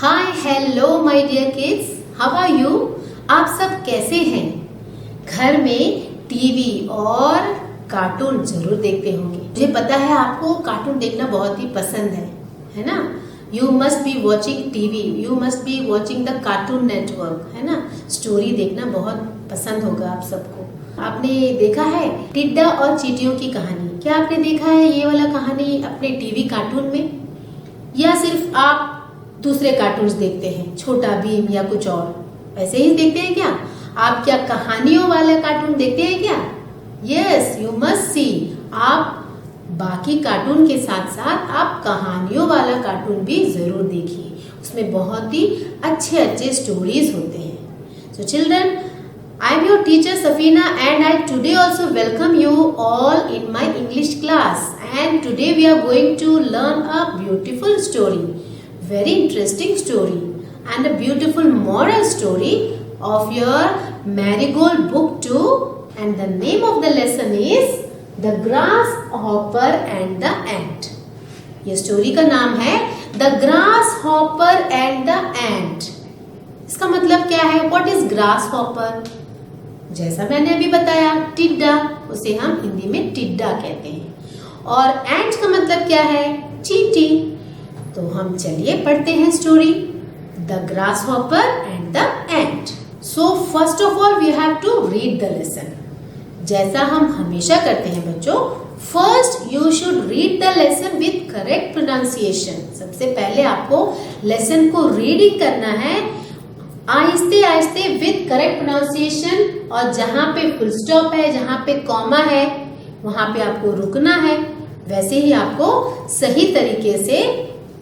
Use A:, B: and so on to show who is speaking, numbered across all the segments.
A: Hi hello my dear kids, how are you. आप सब कैसे हैं। घर में टीवी और कार्टून जरूर देखते होंगे। मुझे पता है आपको कार्टून देखना बहुत ही पसंद है ना। You must be watching TV, you must be watching the cartoon network, है ना। स्टोरी देखना बहुत पसंद होगा आप सबको। आपने देखा है टिड्डा और चींटियों की कहानी। क्या आपने देखा है ये वाला कहानी अपने टीवी कार्टून में, या सिर्फ आप दूसरे कार्टून्स देखते हैं, छोटा भीम या कुछ और ऐसे ही देखते हैं क्या। आप क्या कहानियों वाले कार्टून देखते हैं क्या। Yes, you must see. आप बाकी कार्टून के साथ साथ आप कहानियों वाला कार्टून भी जरूर देखिए, उसमें बहुत ही अच्छे अच्छे स्टोरीज होते हैं। So children, I am your teacher Safina and I today also welcome you all in my English class, and today we are going to learn a beautiful story, very interesting story and a beautiful moral story of your Marigold book 2, and the name of the lesson is The Grasshopper and the Ant. ये story का नाम है The Grasshopper and the Ant. इसका मतलब क्या है। What is grasshopper? जैसा मैंने अभी बताया टिड्डा, उसे हम हिंदी में टिड्डा कहते हैं। और एंट का मतलब क्या है, चींटी। तो हम चलिए पढ़ते हैं story the grasshopper and the ant. So first of all we have to read the lesson. जैसा हम हमेशा करते हैं बच्चों, first you should read the lesson with correct pronunciation. सबसे पहले आपको लेसन को रीडिंग करना है आहिस्ते आहिस्ते विथ करेक्ट प्रोनाउंसिएशन, और जहां पे फुल स्टॉप है, जहां पे कॉमा है, वहां पे आपको रुकना है। वैसे ही आपको सही तरीके से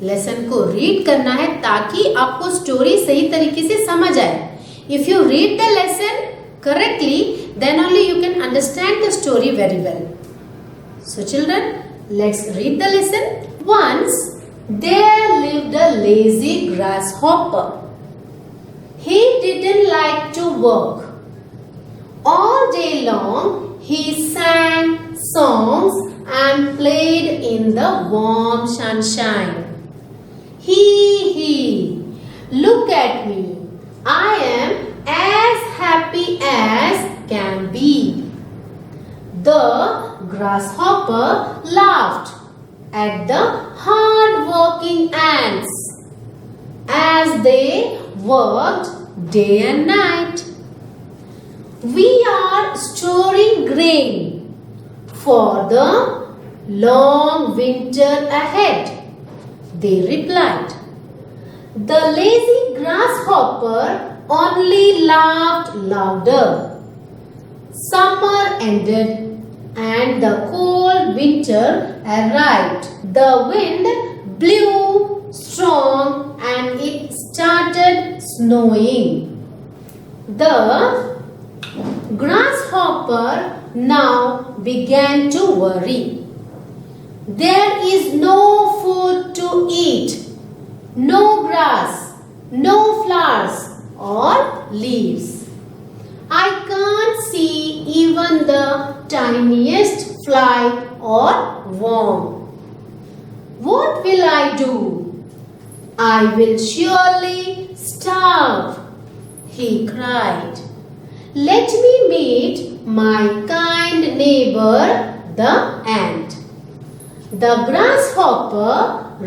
A: लेसन को रीड करना है ताकि आपको स्टोरी सही तरीके से समझ आए। If you read the lesson correctly then only you can understand the story very well. So children, let's read the lesson. Once there lived a lazy grasshopper. He didn't like to work. All day long he sang songs and played in the warm sunshine. He, look at me. I am as happy as can be. The grasshopper laughed at the hard-working ants as they worked day and night. We are storing grain for the long winter ahead, they replied. The lazy grasshopper only laughed louder. Summer ended and the cold winter arrived. The wind blew strong and it started snowing. The grasshopper now began to worry. There is no food to eat, no grass, no flowers or leaves. I can't see even the tiniest fly or worm. What will I do? I will surely starve, he cried. Let me meet my kind neighbor, the ant. The grasshopper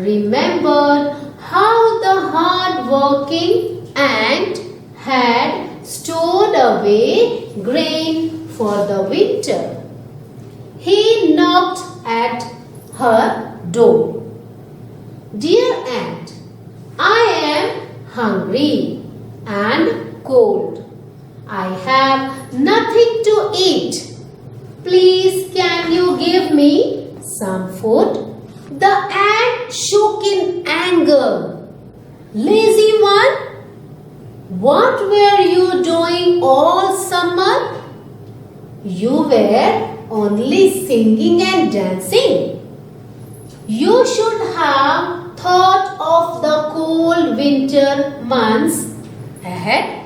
A: remembered how the hard-working ant had stored away grain for the winter. He knocked at her door. Dear ant, I am hungry and cold. I have nothing to eat. Please, can you give me some food? The ant shook in anger. Lazy one, what were you doing all summer? You were only singing and dancing. You should have thought of the cold winter months ahead.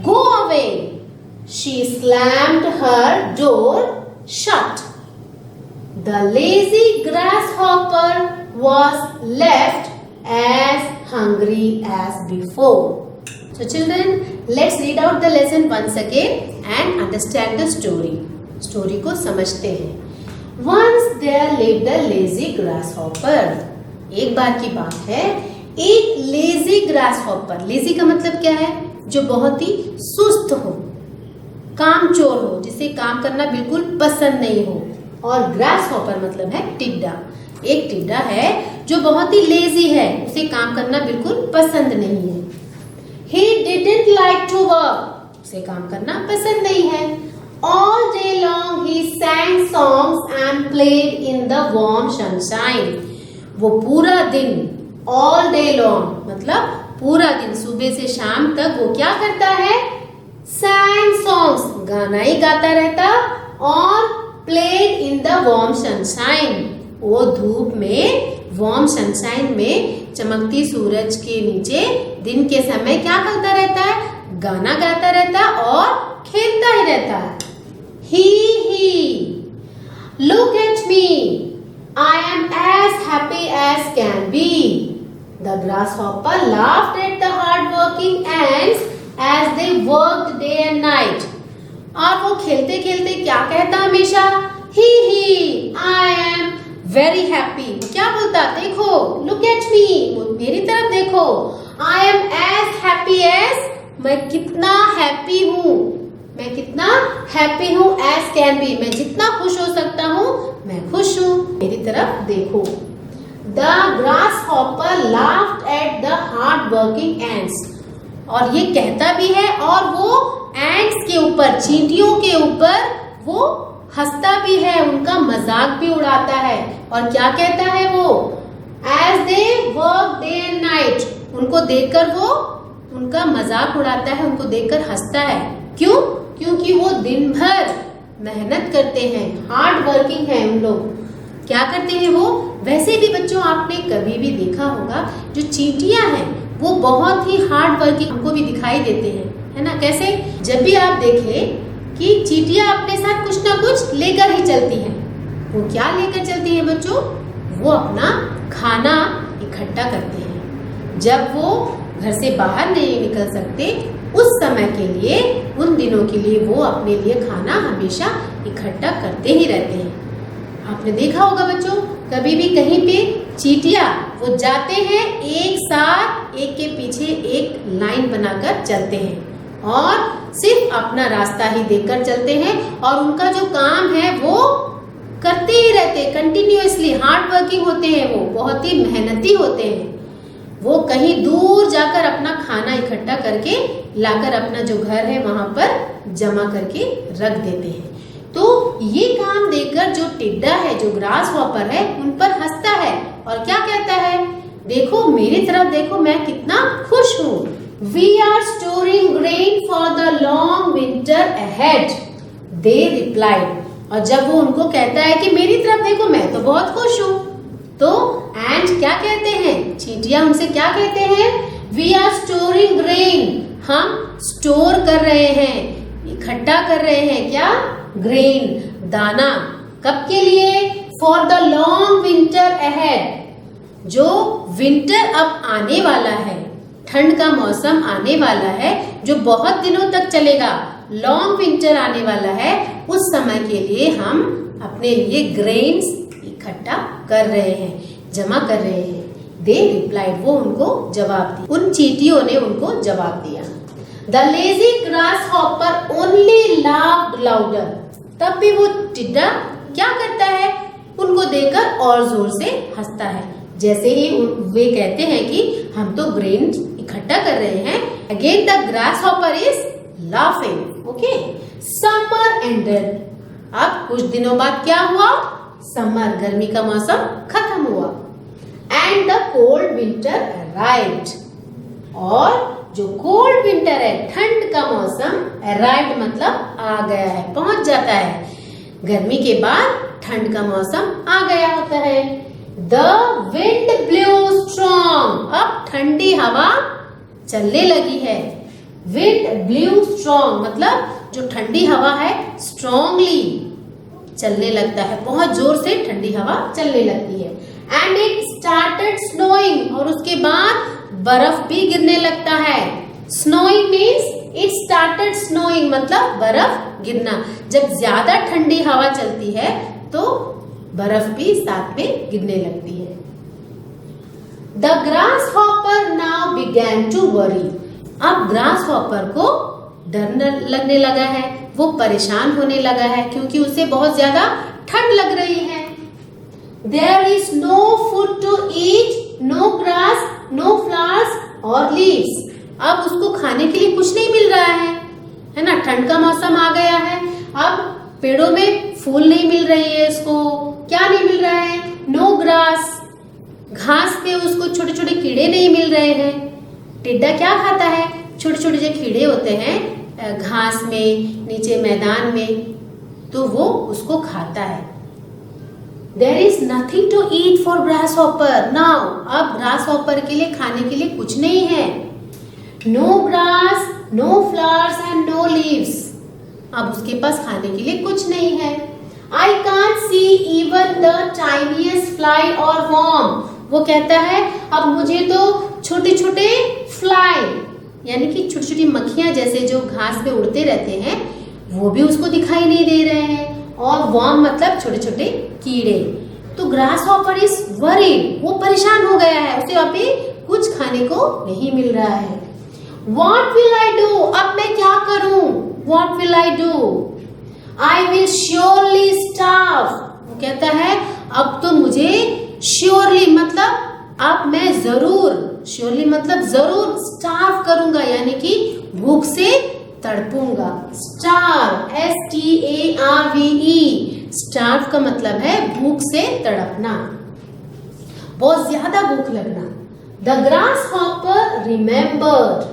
A: Go away. She slammed her door shut. The lazy grasshopper was left as hungry as before. So children, let's read out the lesson once again and understand the story. Story को समझते हैं. Once there lived a lazy grasshopper. एक बार की बात है, एक lazy grasshopper. Lazy का मतलब क्या है? जो बहुत ही सुस्त हो, कामचोर हो, जिसे काम करना बिल्कुल पसंद नहीं हो. और grasshopper मतलब है टिड्डा. एक टिड्डा है जो बहुत ही लेजी है, उसे काम करना बिल्कुल पसंद नहीं है. He didn't like to work. उसे काम करना पसंद नहीं है. All day long he sang songs and played in the warm sunshine. वो पूरा दिन, all day long मतलब पूरा दिन, सुबह से शाम तक वो क्या करता है? Sang songs, गाना ही गाता रहता, और played in the warm sunshine. वो धूप में, वार्म सनशाइन में, चमकती सूरज के नीचे दिन के समय क्या करता रहता है? गाना गाता रहता और खेलता ही रहता है. He look at me, I am as happy as can be. The grasshopper laughed at the hard-working ants as they worked day and night. और वो खेलते खेलते क्या कहता हमेशा? He I am very happy. क्या बोलता? देखो, look at me, मेरी तरफ देखो. I am as happy as, मैं कितना हैप्पी हूँ, मैं कितना हैप्पी हूँ, as can be, मैं जितना खुश हो सकता हूँ मैं खुश हूँ, मेरी तरफ देखो. The grasshopper laughed at the hard-working ants. और ये कहता भी है और वो ants के ऊपर, चींटियों के ऊपर वो हंसता भी है, उनका मजाक भी उड़ाता है. और क्या कहता है वो? As they work day and night. उनको देखकर वो उनका मजाक उड़ाता है, उनको देखकर हंसता है. क्यों? क्योंकि वो दिन भर मेहनत करते हैं, हार्ड वर्किंग है उन लोग. क्या करते हैं वो? वैसे भी बच्चों, आपने कभी भी देखा होगा, जो चींटियां हैं वो बहुत ही हार्ड वर्किंग हमको भी दिखाई देते हैं, है ना? कैसे? जब भी आप देखें कि चींटियां अपने साथ कुछ ना कुछ लेकर ही चलती हैं. वो क्या लेकर चलती हैं बच्चों? वो अपना खाना इकट्ठा करते हैं. जब वो घर से बाहर नहीं निकल सकते, उस समय के लिए, उन दिनों के लिए वो अपने लिए खाना हमेशा इकट्ठा करते ही रहते हैं. आपने देखा होगा बच्चों, कभी भी कहीं पे चींटियां वो जाते हैं एक साथ, एक के पीछे एक लाइन बनाकर चलते हैं और सिर्फ अपना रास्ता ही देखकर चलते हैं. और उनका जो काम है वो करते ही रहते हैं, कंटिन्यूअसली हार्ड वर्किंग होते हैं, वो बहुत ही मेहनती होते हैं. वो कहीं दूर जाकर अपना खाना इकट्ठा करके लाकर अपना जो घर है वहां पर जमा करके रख देते हैं. तो ये काम देखकर जो टिड्डा है, जो ग्रास हॉपर है, उन पर हंसता है और क्या कहता है? देखो, मेरी तरफ देखो, मैं कितना खुश हूँ. We are storing grain for the long winter ahead. They replied. और जब वो उनको कहता है कि मेरी तरफ देखो, मैं तो बहुत खुश हूँ, तो एंड क्या कहते हैं? चींटियां उनसे क्या कहते हैं? We are storing grain. हम स्टोर कर रहे हैं, इकट्ठा कर रहे हैं. क्या? ग्रेन, दाना. कब के लिए? For the long winter ahead. जो विंटर अब आने वाला है, ठंड का मौसम आने वाला है, जो बहुत दिनों तक चलेगा, लॉन्ग विंटर आने वाला है, उस समय के लिए हम अपने लिए ग्रेन्स इकट्ठा कर रहे हैं, जमा कर रहे हैं. They replied. वो उनको जवाब दिया, उन चींटियों ने उनको जवाब दिया. The lazy grass hopper only laughed louder. तब भी वो टिड्डा क्या करता है? उनको देखकर और जोर से हंसता है. जैसे ही वे कहते हैं कि हम तो ग्रेन इकट्ठा कर रहे हैं, again the grass hopper is laughing. Okay. Summer ended. अब कुछ दिनों बाद क्या हुआ? समर, गर्मी का मौसम खत्म हुआ. And the cold winter arrived. और जो कोल्ड विंटर है, ठंड का मौसम, अराइव्ड मतलब आ गया है, पहुंच जाता है. गर्मी के बाद ठंड का मौसम आ गया होता है. The wind blue strong. अब ठंडी हवा चलने लगी है. विंड ब्लू स्ट्रॉन्ग मतलब जो ठंडी हवा है स्ट्रॉन्गली चलने लगता है, बहुत जोर से ठंडी हवा चलने लगती है. एंड इट स्टार्टेड स्नोइंग, और उसके बाद बर्फ भी गिरने लगता है। Snowing means it started snowing, मतलब बर्फ गिरना। जब ज्यादा ठंडी हवा चलती है तो बर्फ भी साथ में गिरने लगती है। The grasshopper now began to worry. अब grasshopper को डर लगने लगा है, वो परेशान होने लगा है क्योंकि उसे बहुत ज्यादा ठंड लग रही है। There is no food to eat, no grass, no flowers or leaves. अब उसको खाने के लिए कुछ नहीं मिल रहा है ना, ठंड का मौसम आ गया है। अब पेड़ों में फूल नहीं मिल रही है, उसको क्या नहीं मिल रहा है? नो ग्रास, घास पे उसको छोटे छोटे कीड़े नहीं मिल रहे हैं। टिड्डा क्या खाता है? छोटे छोटे जो कीड़े होते हैं घास में, नीचे मैदान में, तो वो उसको खाता है। There is nothing to eat for grasshopper now. अब grasshopper के लिए खाने के लिए कुछ नहीं है। No grass, no flowers and no leaves. अब उसके पास खाने के लिए कुछ नहीं है। I can't see even the tiniest fly or worm. वो कहता है अब मुझे तो छोटे छोटे फ्लाई, यानी कि छोटी छोटी मक्खियां जैसे जो घास पे उड़ते रहते हैं, वो भी उसको दिखाई नहीं दे रहे हैं, और वर्म मतलब छोटे छोटे कीड़े। तो ग्रास हॉपर इज वरीड, वो परेशान हो गया है, उसे अभी कुछ खाने को नहीं मिल रहा है। What will I do? अब मैं क्या करूं? What will I do? I will surely starve. वो कहता है अब तो मुझे श्योरली मतलब अब मैं जरूर, श्योरली मतलब जरूर, स्टार्व करूंगा यानी कि भूख से तड़पूंगा। स्टार्व, STARVE, स्टार्व का मतलब है भूख से तड़पना, बहुत ज्यादा भूख लगना। द ग्रास हॉपर रिमेम्बर्ड,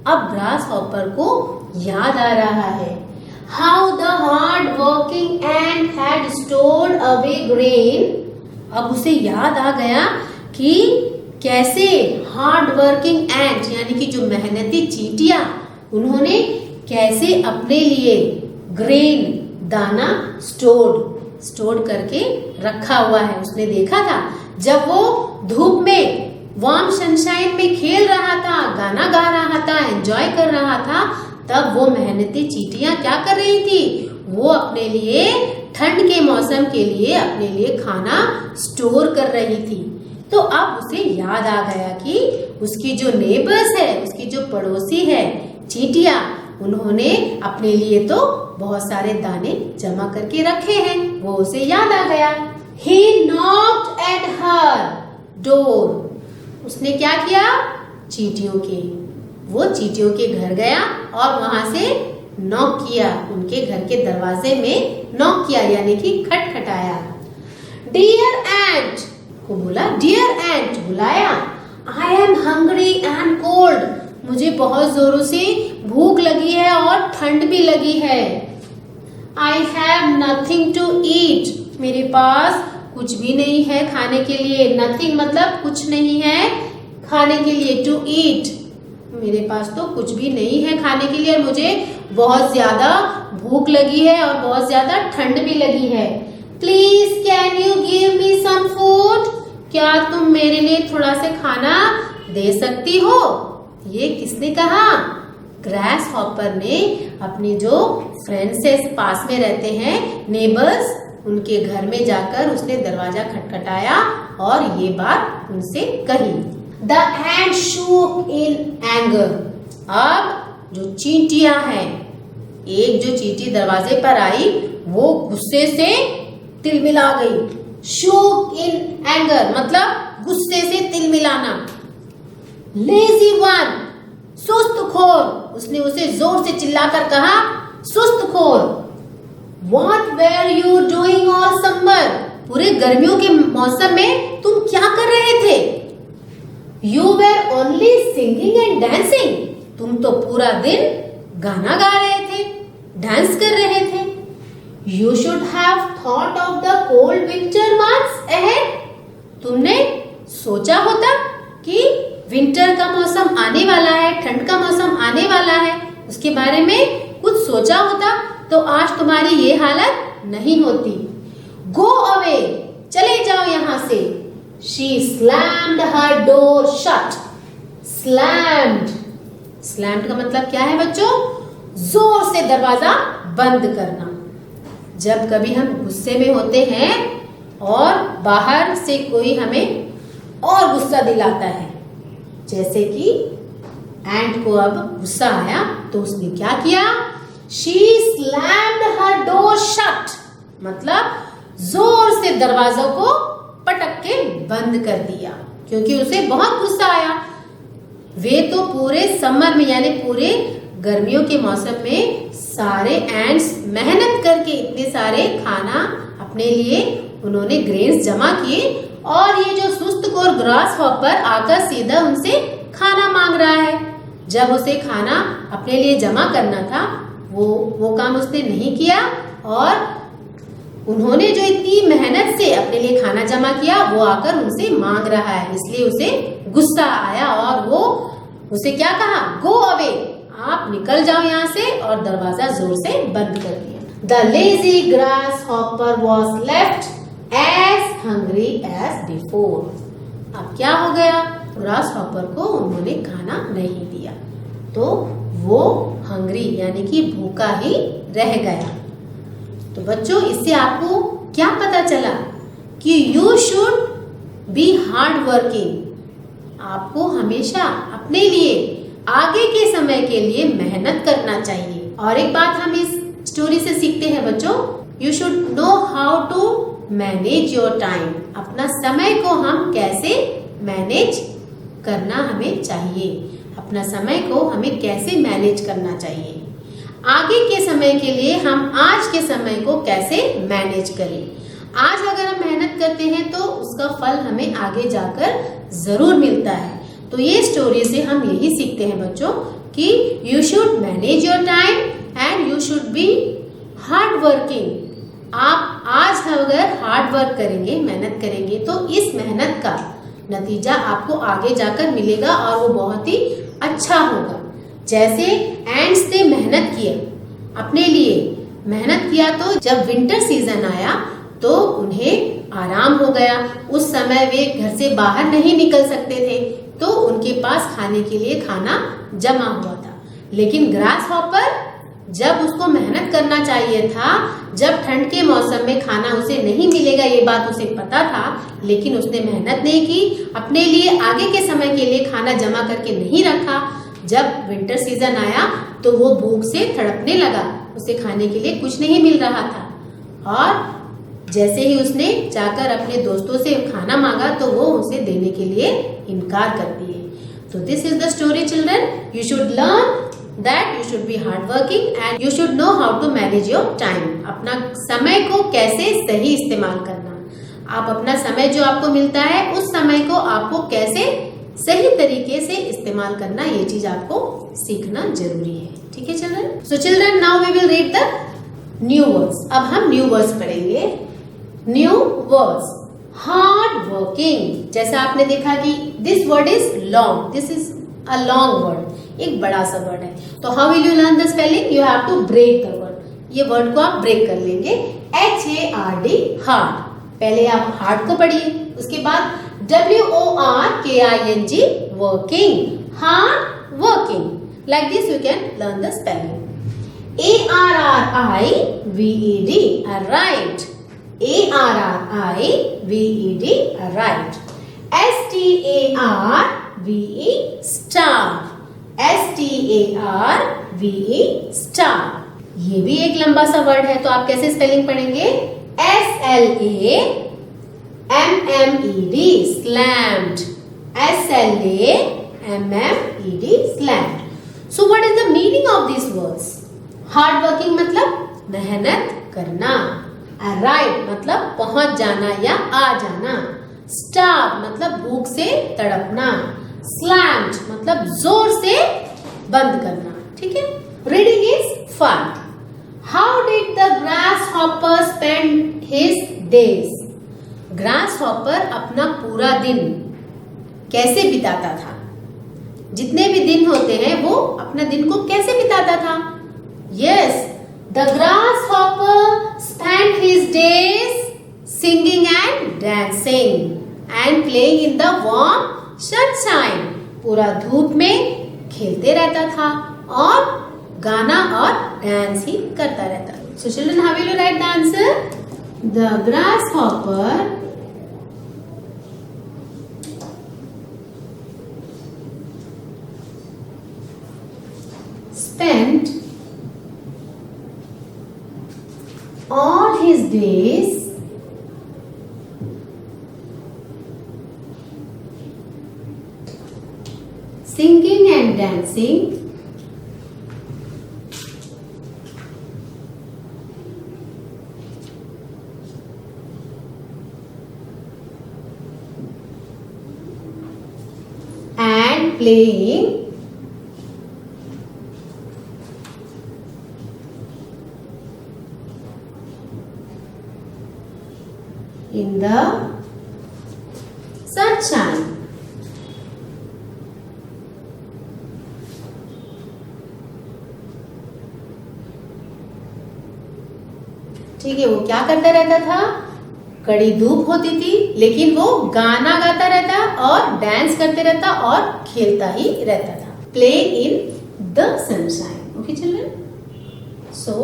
A: अब ग्रास हॉपर को याद आ रहा है। How the hard working ant had stored away grain, अब उसे याद आ गया कि कैसे हार्ड वर्किंग एंट यानी कि जो मेहनती चींटियां, उन्होंने कैसे अपने लिए ग्रेन दाना स्टोर करके रखा हुआ है। उसने देखा था जब वो धूप में वार्म सनशाइन में खेल रहा था, गाना गा रहा था, एंजॉय कर रहा था, तब वो मेहनती चींटियां क्या कर रही थी? वो अपने लिए ठंड के मौसम के लिए अपने लिए खाना स्टोर कर रही थी। तो अब उसे याद आ गया कि उसकी जो नेबर्स है, उसकी जो पड़ोसी है चींटियां, उन्होंने अपने लिए तो बहुत सारे दाने जमा करके रखे हैं, वो उसे याद आ गया। He knocked at her door. उसने क्या किया? चींटियों के, वो चींटियों के घर गया और वहां से नॉक किया, उनके घर के दरवाजे में नॉक किया यानी कि खटखटाया। डियर एंट को बोला, डियर एंट बुलाया। I am hungry and cold, मुझे बहुत जोरों से भूख लगी है और ठंड भी लगी है। I have nothing to eat, मेरे पास कुछ भी नहीं है खाने के लिए। नथिंग मतलब कुछ नहीं है खाने के लिए। टू ईट, मेरे पास तो कुछ भी नहीं है खाने के लिए, मुझे बहुत ज्यादा भूख लगी है और बहुत ज्यादा ठंड भी लगी है। Please can you give me some food, क्या तुम मेरे लिए थोड़ा सा खाना दे सकती हो? ये किसने कहा? ग्रास हॉपर ने अपने जो फ्रेंड्स से पास में रहते हैं, नेबर्स, उनके घर में जाकर उसने दरवाजा खटखटाया और ये बात उनसे कही। The ant shook in anger, अब जो चींटियां हैं, एक जो चींटी दरवाजे पर आई वो गुस्से से तिलमिला गई। shook in anger मतलब गुस्से से तिलमिलाना। lazy one, सुस्त खोर, उसने उसे जोर से चिल्लाकर कहा, सुस्त खोर। What were you doing all summer, पूरे गर्मियों के मौसम में तुम क्या कर रहे थे? You were only singing and dancing, तुम तो पूरा दिन गाना गा रहे थे, डांस कर रहे थे। You should have thought of the cold winter months ahead, तुमने सोचा होता कि विंटर का मौसम आने वाला है, ठंड का मौसम आने वाला है, उसके बारे में कुछ सोचा होता तो आज तुम्हारी ये हालत नहीं होती। Go away, चले जाओ यहाँ से। She slammed her door shut. Slammed. Slammed का मतलब क्या है बच्चों? जोर से दरवाजा बंद करना। जब कभी हम गुस्से में होते हैं और बाहर से कोई हमें और गुस्सा दिलाता है, जैसे कि एंट को अब गुस्सा आया तो उसने क्या किया? She slammed her door shut. मतलब जोर से दरवाजों को पटक के बंद कर दिया, क्योंकि उसे बहुत गुस्सा आया। वे तो पूरे समर में यानी पूरे गर्मियों के मौसम में सारे एंट्स मेहनत करके इतने सारे खाना अपने लिए उन्होंने ग्रेन्स जमा किए, और ये जो सुस्तखोर ग्रास हॉपर आकर सीधा उनसे खाना मांग रहा है। जब उसे खाना अपने लिए जमा करना था वो काम उसने नहीं किया, और उन्होंने जो इतनी मेहनत से अपने लिए खाना जमा किया वो आकर उनसे मांग रहा है, इसलिए उसे गुस्सा आया और वो उसे क्या कहा? गो अवे, आप निकल जाओ यहाँ से, और दरवाजा जोर से बंद कर दिया। The lazy grasshopper was left as hungry as before. अब क्या हो गया? ग्रास हॉपर को उन्होंने खाना नहीं दिया, तो वो हंग्री यानी कि भूखा ही रह गया। तो बच्चों, इससे आपको क्या पता चला? कि you should be hard working. आपको हमेशा अपने लिए आगे के समय के लिए मेहनत करना चाहिए। और एक बात हम इस स्टोरी से सीखते हैं बच्चों, you should know how to manage your time. अपना समय को हम कैसे मैनेज करना हमें चाहिए, अपना समय को हमें कैसे मैनेज करना चाहिए। आगे के समय के लिए हम आज के समय को कैसे मैनेज करें। आज अगर हम मेहनत करते हैं तो उसका फल हमें आगे जाकर जरूर मिलता है। तो ये स्टोरी से हम यही सीखते हैं बच्चों कि you should manage your time and you should be hard working. आप आज अगर हार्ड वर्क करेंगे, मेहनत करेंगे, तो इस मेहनत का नतीजा आपको आगे जाकर मिलेगा और वो बहुत ही अच्छा होगा। जैसे एंड्स ने मेहनत किया, अपने लिए मेहनत किया, तो जब विंटर सीजन आया तो उन्हें आराम हो गया। उस समय वे घर से बाहर नहीं निकल सकते थे, तो उनके पास खाने के लिए खाना जमा हुआ था। लेकिन ग्रास हॉपर जब उसको मेहनत करना चाहिए था, जब ठंड के मौसम में खाना उसे नहीं मिलेगा ये बात उसे पता था, लेकिन उसने मेहनत नहीं की, अपने लिए आगे के समय के लिए खाना जमा करके नहीं रखा। जब विंटर सीजन आया तो वो भूख से तड़पने लगा, उसे खाने के लिए कुछ नहीं मिल रहा था, और जैसे ही उसने जाकर अपने दोस्तों से खाना मांगा तो वो उसे देने के लिए इनकार कर दिए। तो this is the story children, you should learn that you should be hardworking and you should know how to manage your time. अपना समय को कैसे सही इस्तेमाल करना, आप अपना समय जो आपको मिलता है उस समय को आपको कैसे सही तरीके से इस्तेमाल करना, ये चीज आपको सीखना जरूरी है। ठीक है children? So children, now we will read the new words. अब हम न्यू वर्ड्स पढ़ेंगे। New words, hard working. जैसा आपने देखा कि this word is long, this is a long word, एक बड़ा सा वर्ड है। तो how will you learn the spelling? You have to break the word. ये वर्ड को आप ब्रेक कर लेंगे। HARD, hard. पहले आप हार्ड को पढ़िए, उसके बाद WORKING, working, hard working. Like this you can learn the spelling. ARRIVED, right. ARRIVED, right. STARVE, star. STARVE, star. ये भी एक लंबा सा वर्ड है, तो आप कैसे स्पेलिंग पढ़ेंगे? SLAMMED, slammed. SLAMMED, slammed. So what is the meaning of these words? Hard working मतलब मेहनत करना, arrive मतलब पहुंच जाना या आ जाना, starve मतलब भूख से तड़पना, slammed मतलब जोर से बंद करना। ठीक है? Reading is fun. How did the grasshopper spend his days? Grasshopper अपना पूरा दिन कैसे बिताता था? जितने भी दिन होते हैं वो अपना दिन को कैसे बिताता था? Yes, the grasshopper spent his days singing and dancing. and playing in the warm sunshine. पूरा धूप में खेलते रहता था और गाना और डांस ही करता रहता था. So children, how will you write the answer? The grasshopper spent all his days singing and dancing and playing in the sunshine. ठीक है, वो क्या करता रहता था? कड़ी धूप होती थी लेकिन वो गाना गाता रहता और डांस करते रहता और खेलता ही रहता था. Play in the sunshine. Okay children. So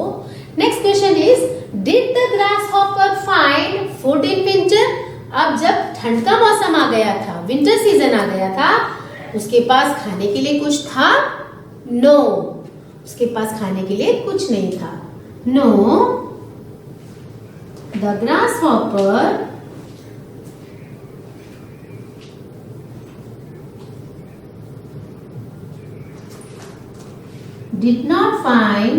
A: next question is, did the grasshopper find food in winter? अब जब ठंड का मौसम आ गया था, विंटर सीजन आ गया था, उसके पास खाने के लिए कुछ था? नो, उसके पास खाने के लिए कुछ नहीं था. No, the grasshopper did not find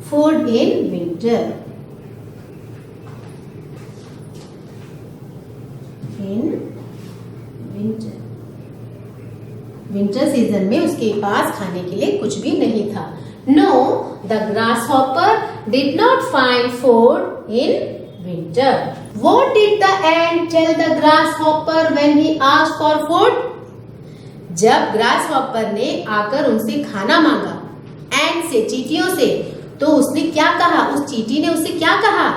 A: food in winter. Winter season में उसके पास खाने के लिए कुछ भी नहीं था. No, the grasshopper did not find food in winter. What did the ant tell the grasshopper when he asked for food? जब ग्रासहॉपर ने आकर उनसे खाना मांगा, एंट से, चींटियों से, तो उसने क्या कहा? उस चींटी ने उससे क्या कहा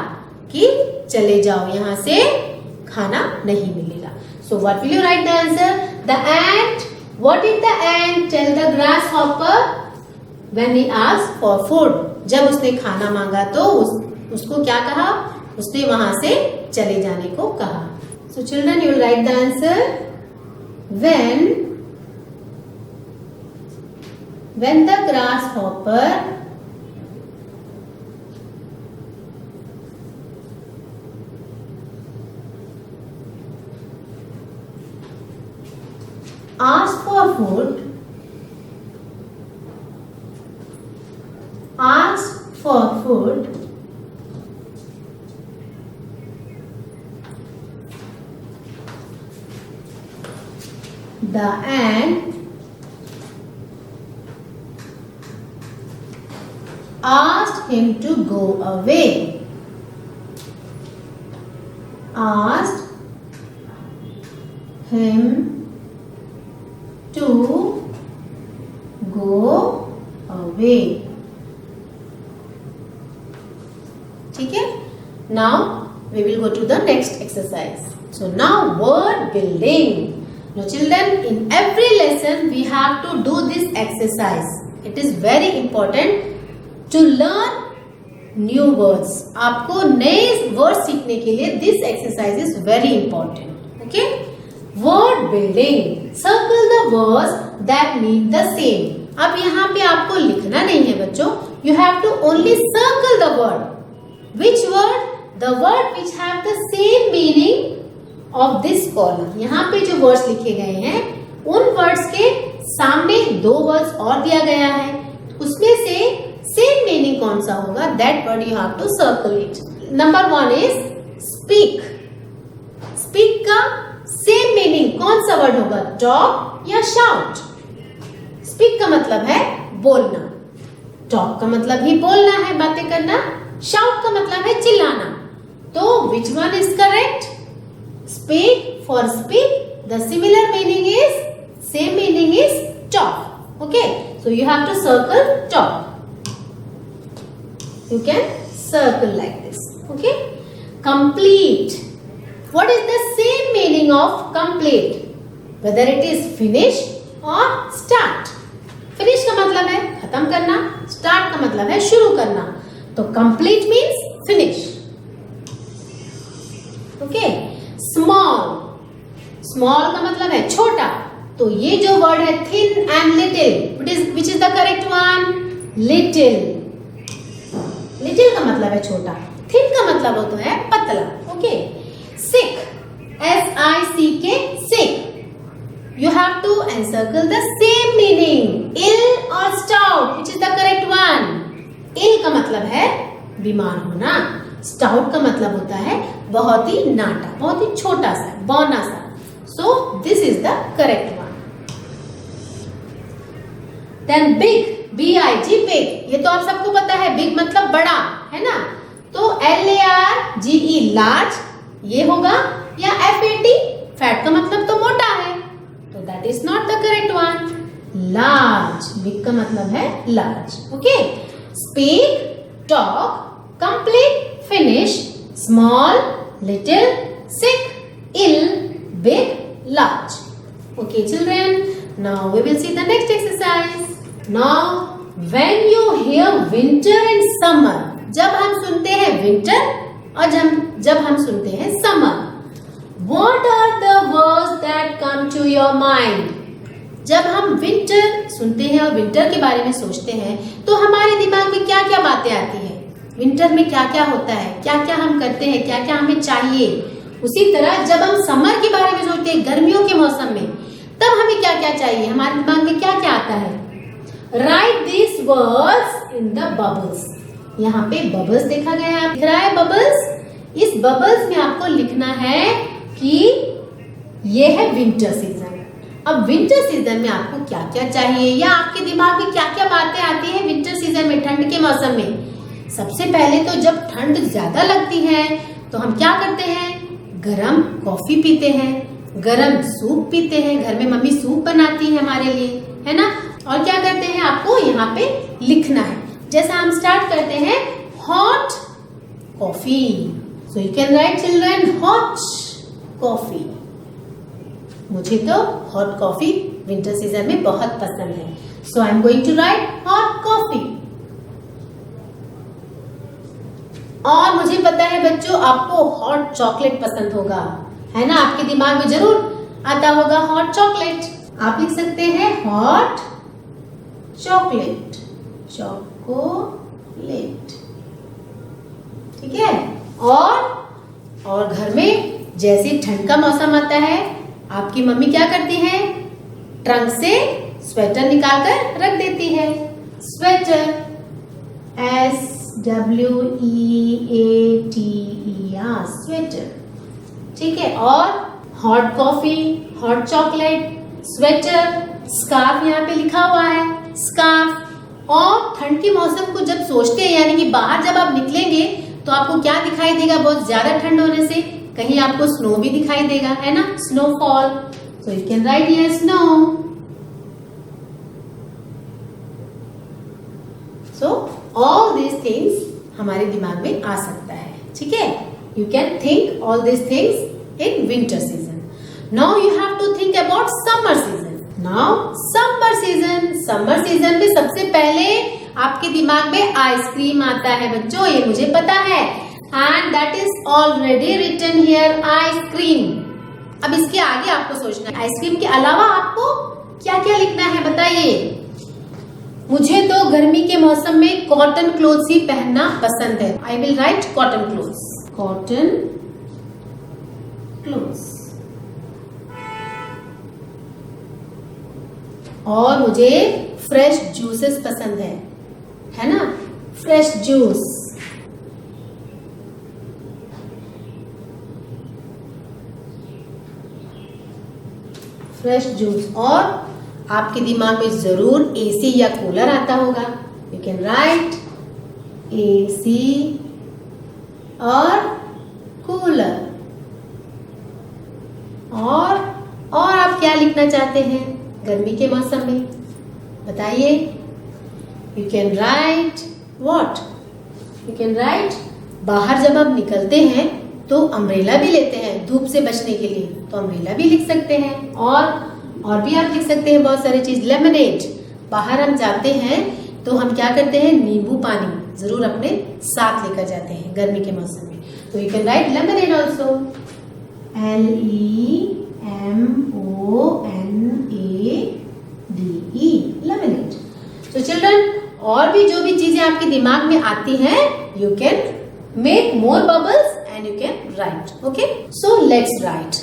A: कि चले जाओ, यहाँ से खाना नहीं मिलेगा. So what will you right the answer? The ant, what did the ant tell the grasshopper when he asked for food? जब उसने खाना मांगा तो उसको क्या कहा? उसने वहां से चले जाने को कहा. So children, you will write the answer. When the grasshopper asked for food, the ant asked him to go away. Asked him to go away. ठीक है. Now we will go to the next exercise. So now word building. Now children, in every lesson we have to do this exercise. It is very important to learn new words. आपको नए word सीखने के लिए this exercise is very important. Okay? Word building. Circle the words that mean the same. अब यहाँ पे आपको लिखना नहीं है बच्चों. You have to only circle the word. Which word? The word which have the same meaning of this column. यहाँ पे जो words लिखे गए हैं, उन words के सामने दो words और दिया गया है. उसमें से same meaning कौन सा होगा? That word you have to circle it. Number 1 is speak. Speak का सेम मीनिंग कौन सा वर्ड होगा? टॉक या शाउट? स्पीक का मतलब है बोलना. टॉक का मतलब ही बोलना है, बातें करना. शाउट का मतलब है चिल्लाना. तो which one is correct? Speak. For speak the similar meaning is, same meaning is talk. Okay. So you have to circle top. You can circle like this. Okay. Complete. What is the same meaning of complete? Whether it is finish or start. Finish का मतलब है खत्म करना, start का मतलब है शुरू करना. तो complete means finish. Okay. Small. Small का मतलब है छोटा. तो ये जो वर्ड है thin and little, which is the correct one? Little. Little का मतलब है छोटा. Thin का मतलब होता है पतला. Okay. Sick. S-I-C-K. Sick. You have to encircle the same meaning. Ill or stout, which is the correct one? Ill का मतलब है बीमार होना. Stout का मतलब होता है बहुत ही नाटा, बहुत ही छोटा सा, बौना सा. So this is the correct one. Then big, B-I-G, big. ये तो आप सबको पता है. Big मतलब बड़ा, है ना? तो L-A-R-G-E, large, ये होगा. या F-A-T, fat का मतलब तो मोटा है. तो that is not the correct one. Large, big का मतलब है large. Okay. Speak, talk, complete, finish, small, little, sick, ill, big, large. Okay children, now we will see the next exercise. Now when you hear winter and summer, जब हम सुनते हैं winter और जब हम सुनते हैं summer, what are the words that come to your mind? जब हम winter सुनते हैं और winter के बारे में सोचते हैं तो हमारे दिमाग में क्या क्या बातें आती हैं? विंटर में क्या क्या होता है, क्या क्या हम करते हैं, क्या क्या हमें चाहिए. उसी तरह जब हम समर के बारे में सोचते हैं, गर्मियों के मौसम में, तब हमें क्या क्या चाहिए, हमारे दिमाग में क्या क्या आता है. Right this words in the bubbles. यहाँ पे बबल्स देखा गया है, दिख रहा है बबल्स. इस बबल्स में आपको लिखना है कि ये है विंटर सीजन. अब विंटर सीजन में आपको क्या क्या चाहिए या आपके दिमाग में क्या क्या बातें आती है विंटर सीजन में, ठंड के मौसम में. सबसे पहले तो जब ठंड ज्यादा लगती है तो हम क्या करते हैं, गरम कॉफी पीते हैं, गरम सूप पीते हैं. घर में मम्मी सूप बनाती है हमारे लिए, है ना. और क्या करते हैं, आपको यहाँ पे लिखना है. जैसा हम स्टार्ट करते हैं hot coffee. So you can right children hot coffee. मुझे तो हॉट कॉफी विंटर सीजन में बहुत पसंद है. So I am going to write hot coffee. और मुझे पता है बच्चों आपको हॉट चॉकलेट पसंद होगा, है ना. आपके दिमाग में जरूर आता होगा हॉट चॉकलेट. आप लिख सकते हैं हॉट चॉकलेट, चॉकोलेट. ठीक है. और घर में जैसे ठंड का मौसम आता है, आपकी मम्मी क्या करती है, ट्रंक से स्वेटर निकाल कर रख देती है. Sweater, SWEATER, sweater. ठीक है. और hot coffee, hot chocolate, sweater, scarf यहाँ पे लिखा हुआ है, स्कार्फ. और ठंड के मौसम को जब सोचते हैं, यानी कि बाहर जब आप निकलेंगे तो आपको क्या दिखाई देगा, बहुत ज्यादा ठंड होने से कहीं आपको स्नो भी दिखाई देगा, है ना, snowfall. So you can write here snow. So all these things हमारे दिमाग में आ सकता है. ठीक है. You can think all these things in winter season. Now you have to think about summer season. Now summer season. Summer season में सबसे पहले आपके दिमाग में आइसक्रीम आता है बच्चों, ये मुझे पता है. And that is already written here ice cream. अब इसके आगे आपको सोचना है आइसक्रीम के अलावा आपको क्या क्या लिखना है, बताइए. मुझे तो गर्मी के मौसम में कॉटन क्लोथ्स ही पहनना पसंद है. I will write cotton clothes. Cotton clothes. और मुझे फ्रेश जूसेस पसंद है ना, फ्रेश जूस. Fresh juice. और आपके दिमाग में जरूर एसी या कूलर आता होगा. यू कैन राइट एसी और कूलर. और आप क्या लिखना चाहते हैं गर्मी के मौसम में, बताइए। You can right what? You can right, बाहर जब आप निकलते हैं तो अम्ब्रेला भी लेते हैं धूप से बचने के लिए, तो अम्ब्रेला भी लिख सकते हैं। और भी आप लिख सकते हैं बहुत सारी चीज। लेमनेड, बाहर हम जाते हैं तो हम क्या करते हैं, नींबू पानी जरूर अपने साथ लेकर जाते हैं गर्मी के मौसम में, तो you can right lemonade also. LEMONADE, lemonade. तो चिल्ड्रन, और भी जो भी चीजें आपके दिमाग में आती हैं, you can make more bubbles and you can write. Okay, so let's write.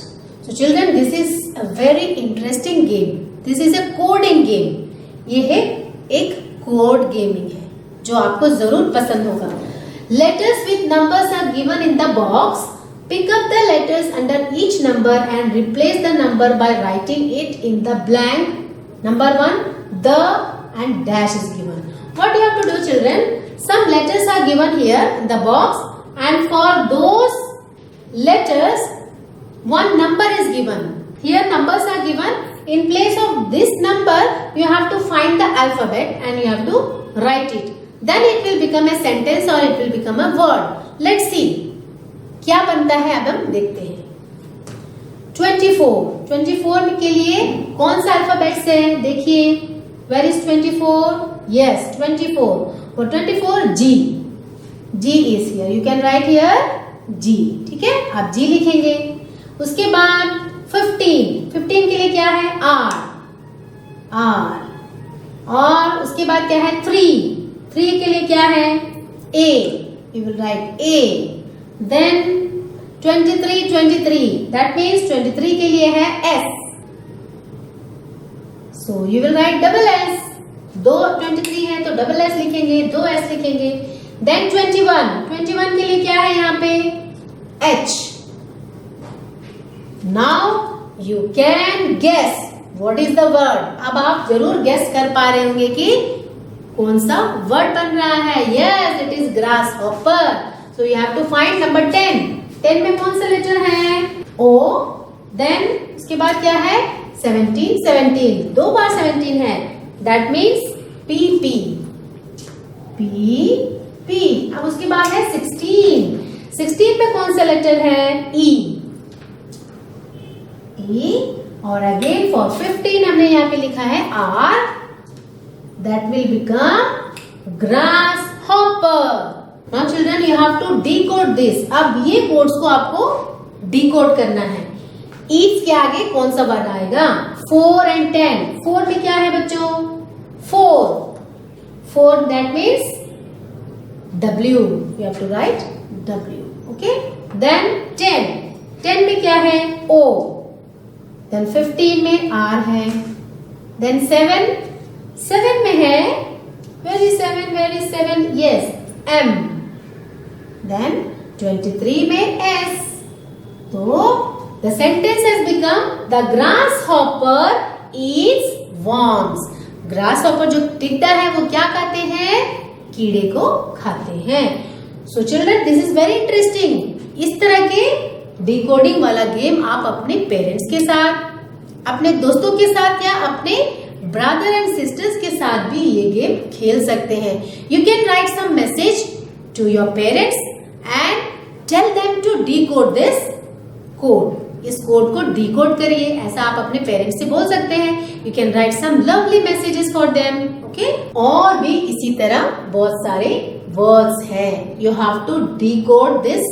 A: So children, this is a very interesting game. This is a coding game. ये है एक कोड गेमिंग है जो आपको जरूर पसंद होगा। Letters with numbers are given in the box. Pick up the letters under each number and replace the number by writing it in the blank. Number 1, the and dash is given. What you have to do, children? Some letters are given here in the box. And for those letters, one number is given. Here numbers are given. In place of this number, you have to find the alphabet and you have to write it. Then it will become a sentence or it will become a word. Let's see. क्या बनता है अब हम देखते हैं। 24 के लिए कौन सा अल्फाबेट्स है? देखिए, where is 24? Yes, 24. For 24, G. G is here. You can write here G. ठीक है, आप G लिखेंगे। उसके बाद 15 के लिए क्या है? R। और उसके बाद क्या है? 3 के लिए क्या है? A. You will write A. Then 23. That means 23 के लिए है S. So you will write double S. 2 23 है तो डबल S लिखेंगे, 2 S लिखेंगे। Then 21 के लिए क्या है यहाँ पे? H. Now you can guess what is the word. अब आप जरूर guess कर पा रहे होंगे कि कौन सा word बन रहा है। Yes, it is grasshopper. So you have to find number 10. 10 में कौन सा लेटर है? O. Then उसके बाद क्या है? 17 दो बार 17 है। That means PP. अब उसके बाद है 16 पे कौन सा लेटर है? E. और अगेन फॉर 15 हमने यहाँ पे लिखा है R. That will become grasshopper. Now children, you have to decode this. अब ये कोड्स को आपको डिकोड करना है। Each के आगे कौन सा वर्ड आएगा? 4 and 10. 4 में क्या है बच्चों? 4 that means W. You have to write W. Okay. Then 10 में क्या है? O. Then 15 में R है। Then 7 में है, where is 7? Yes, M. Then 23 में S. तो the sentence has become the grasshopper eats worms. grasshopper जो टिड्डा है वो क्या खाते हैं? कीड़े को खाते हैं। So children, this is very interesting. इस तरह के डिकोडिंग वाला गेम आप अपने पेरेंट्स के साथ, अपने दोस्तों के साथ या अपने ब्रदर एंड सिस्टर्स के साथ भी ये गेम खेल सकते हैं। You can write some message to your parents and tell them to decode this code. इस कोड को डिकोड करिए, ऐसा आप अपने पेरेंट्स से बोल सकते हैं। You can write some lovely messages for them. Okay, और भी इसी तरह बहुत सारे वर्ड्स हैं। You have to decode this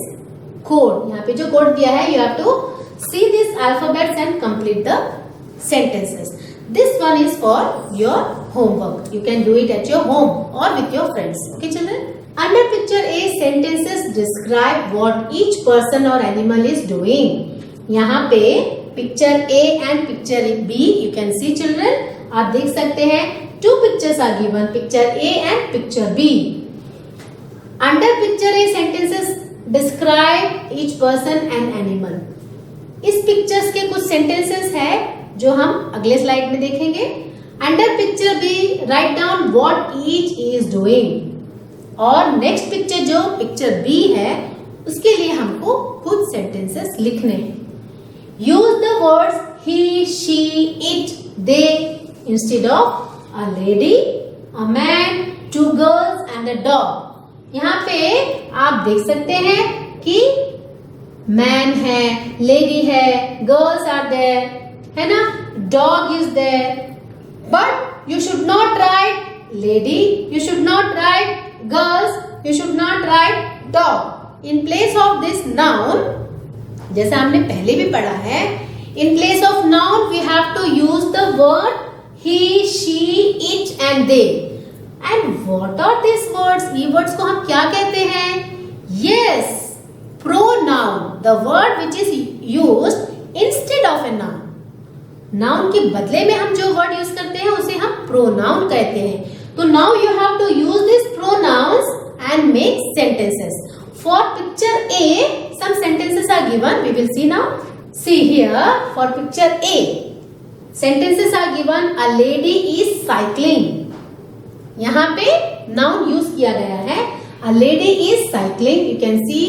A: code. यहाँ पे जो कोड दिया है, you have to see this alphabets and complete the sentences. This one is for your homework. You can do it at your home or with your friends. Okay, children? Under picture A, sentences describe what each person or animal is doing. यहाँ पे picture A and picture B, you can see children. आप देख सकते हैं two pictures are given, picture A and picture B. Under picture A, sentences describe each person and animal. इस pictures के कुछ sentences है जो हम अगले स्लाइड में देखेंगे। Under picture B, write down what each is doing. और नेक्स्ट पिक्चर जो पिक्चर बी है, उसके लिए हमको कुछ सेंटेंसेस लिखने हैं। Use the words he, she, it, they instead of a lady, a man, 2 girls and a dog। यहाँ पे आप देख सकते हैं कि मैन है, लेडी है, गर्ल्स आर देयर, है ना, dog is there. But you should not write lady, you should not write girls, you should not write dog. In place of this noun, जैसा हमने पहले भी पढ़ा है, in place of noun we have to use the word he, she, it and they। and what are these words? ये words को हम क्या कहते हैं? yes, pronoun, the word which is used instead of a noun। noun के बदले में हम जो word use करते हैं उसे हम pronoun कहते हैं। तो now you have to use these pronouns and make sentences। for picture A, some sentences are given, we will see now। see here, for picture A, sentences are given, a lady is cycling। यहाँ पे noun use किया गया है, a lady is cycling, you can see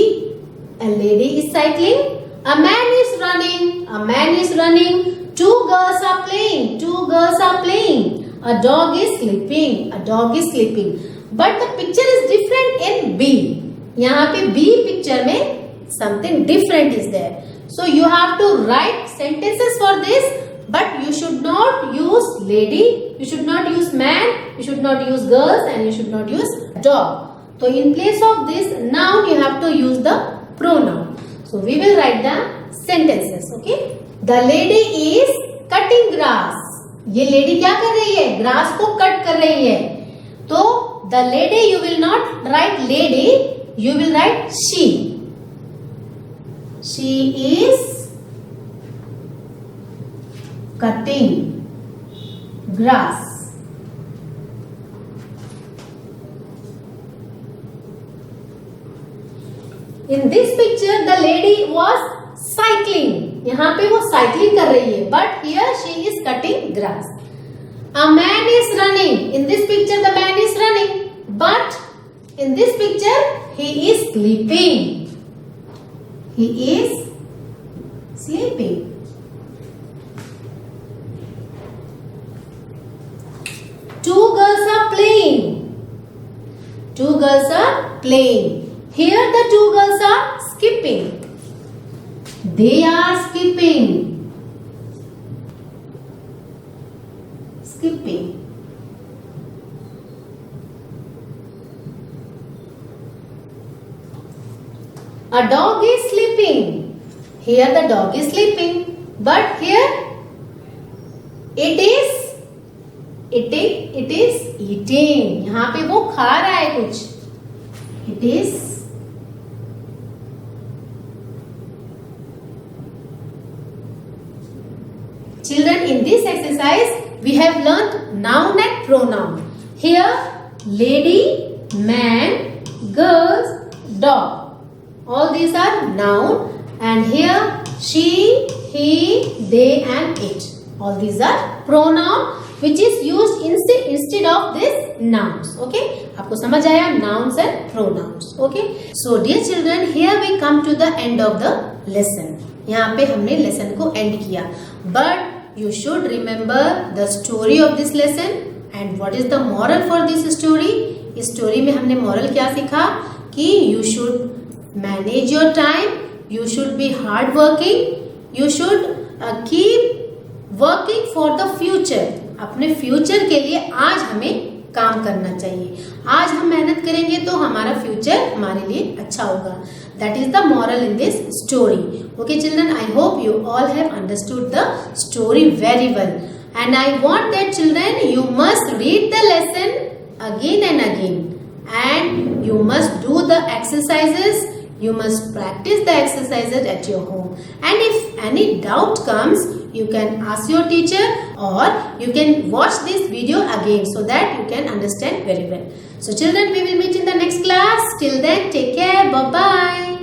A: a lady is cycling। a man is running, a man is running। 2 girls are playing, 2 girls are playing। a dog is sleeping, a dog is sleeping। but the picture is different in B। यहाँ पे B picture में something different is there, so you have to write sentences for this। but you should not use lady, you should not use man, you should not use girls and you should not use dog। so in place of this noun you have to use the pronoun। so we will write the sentences। okay, the lady is cutting grass। ये lady क्या कर रही है? grass को cut कर रही है। तो the lady you will not write lady, you will write she। she is cutting grass। in this picture the lady was cycling। यहाँ पे वो cycling कर रही है, but here she is cutting grass। a man is running। in this picture the man is running, but in this picture he is sleeping, he is sleeping। Two girls are playing, 2 girls are playing। here the 2 girls are skipping, they are skipping, skipping। a dog is sleeping, here the dog is sleeping, but here it is eating। यहाँ पे वो खा रहा है कुछ, it is children, in this exercise we have learnt noun and pronoun। here lady, man, girls, dog, all these are noun, and here she, he, they and it, all these are pronoun which is used instead of this nouns। okay, आपको समझ आया nouns and pronouns। okay, so dear children, here we come to the end of the lesson। यहाँ पे हमने lesson को end किया, but you should remember the story of this lesson and what is the moral for this story। इस story में हमने moral क्या सीखा कि you should manage your time, you should be hard working, you should keep working for the future। अपने future के लिए आज हमें काम करना चाहिए। आज हम मेहनत करेंगे तो हमारा फ्यूचर हमारे लिए अच्छा होगा। That is the moral in this story. Okay children, I hope you all have understood the story very well and I want that children you must read the lesson again and again and you must do the exercises, you must practice the exercises at your home, and if any doubt comes you can ask your teacher or you can watch this video again so that you can understand very well. So children, we will meet in the next class. Till then, take care. Bye bye.